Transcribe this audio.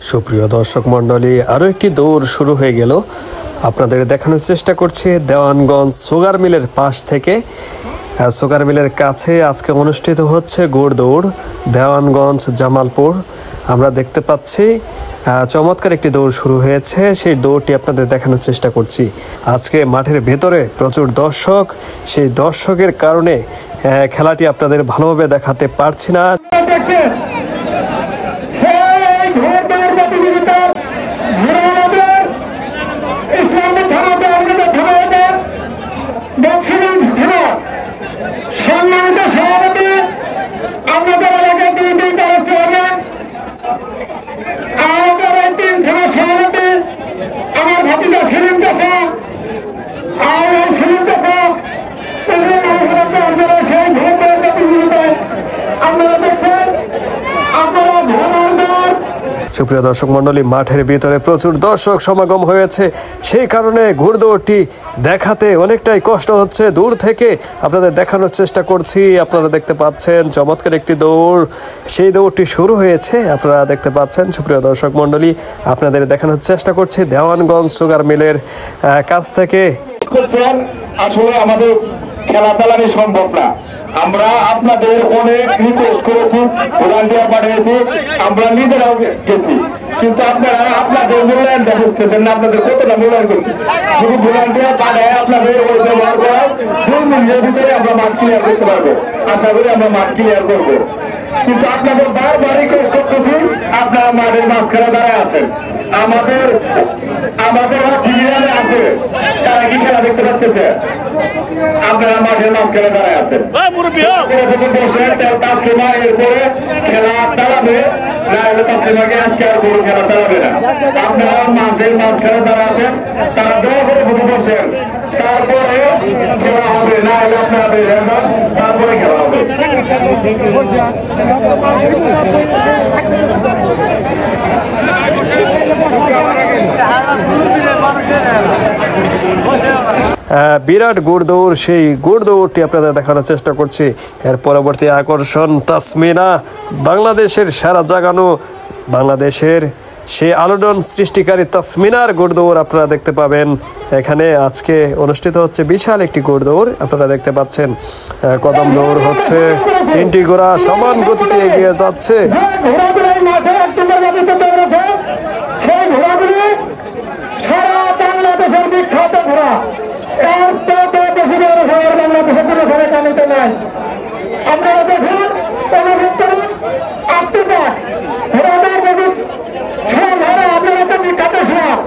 সুপ্রিয় দর্শক মণ্ডলী, আরও একটি দৌড় শুরু হয়ে গেল। আপনাদের দেখানোর চেষ্টা করছি দেওয়ানগঞ্জ সুগার মিলের পাশ থেকে। সুগার মিলের কাছে আজকে অনুষ্ঠিত হচ্ছে ঘোড় দৌড় দেওয়ানগঞ্জ জামালপুর। আমরা দেখতে পাচ্ছি চমৎকার একটি দৌড় শুরু হয়েছে, সেই দৌড়টি আপনাদের দেখানোর চেষ্টা করছি। আজকে মাঠের ভেতরে প্রচুর দর্শক, সেই দর্শকের কারণে খেলাটি আপনাদের ভালোভাবে দেখাতে পারছি না। সুপ্রিয় দর্শক মণ্ডলী, মাঠের ভিতরে প্রচুর দর্শক সমাগম হয়েছে, সেই কারণে ঘোড়দৌড়টি দেখাতে অনেকটাই কষ্ট হচ্ছে। দূর থেকে আপনাদের দেখানোর চেষ্টা করছি। আপনারা দেখতে পাচ্ছেন চমৎকার একটি দৌড়, সেই দৌড়টি শুরু হয়েছে, আপনারা দেখতে পাচ্ছেন। সুপ্রিয় দর্শক মণ্ডলী, আপনাদের দেখানোর চেষ্টা করছি দেওয়ানগঞ্জ সুগার মিলের কাছ থেকে। আসলে আমাদের খেলা চালানো সম্ভব না। আমরা আপনাদের অনেক রিকোয়েস্ট করেছি, ভলান্টিয়ার পাঠিয়েছি, আমরা নিজেরাও গেছি, কিন্তু আপনারা আপনাদের মূল্যায়নটা বুঝতেছেন না, আপনাদের কতটা মূল্যায়ন করছি। যদি ভলান্টিয়ার পাঠায় আপনাদের ওই ব্যবহার করা 2 মিনিটের ভিতরে আমরা মাঠ ক্লিয়ার করতে পারবো। আশা করি আমরা মাঠ ক্লিয়ার করবো, কিন্তু আপনাদের বারবার রিকোয়েস্ট করতেছি, আপনারা মাঠের মাঝখানে দাঁড়ায় আছেন। আমাদের আছে, তারা কি খেলা দেখতে পাচ্ছে? আপনারা মাঠের মাঝখানে দাঁড়ায় আছেন, বসে তাপসীমা এরপরে খেলা চালাবে, না হলে তাপসীমাকে আজকে আর কোনো খেলা চালাবে না। আপনারা মাঠের মাঝখানে দাঁড়াবেন, তারা দয়া করে বসে বসেন, তারপরে খেলা হবে, না হলে আপনারা বের হয়ে যান, তারপরে খেলা হবে। বিরাট ঘোড়দৌড়, সেই ঘোড়দৌড়টি আপনাদের দেখানোর চেষ্টা করছি। এর পরবর্তী আকর্ষণ তাসমিনা, বাংলাদেশের সেরা জাগানো, বাংলাদেশের সেই আলোড়ন সৃষ্টিকারী তাসমিনার ঘোড়দৌড় আপনারা দেখতে পাবেন। এখানে আজকে অনুষ্ঠিত হচ্ছে বিশাল একটি ঘোড়দৌড়, আপনারা দেখতে পাচ্ছেন। কদম দৌড় হচ্ছে, 3টি ঘোড়া সমান গতিতে এগিয়ে যাচ্ছে। আপনারা দেখুন, আপনারা তো বিখ্যাত ছিলাম,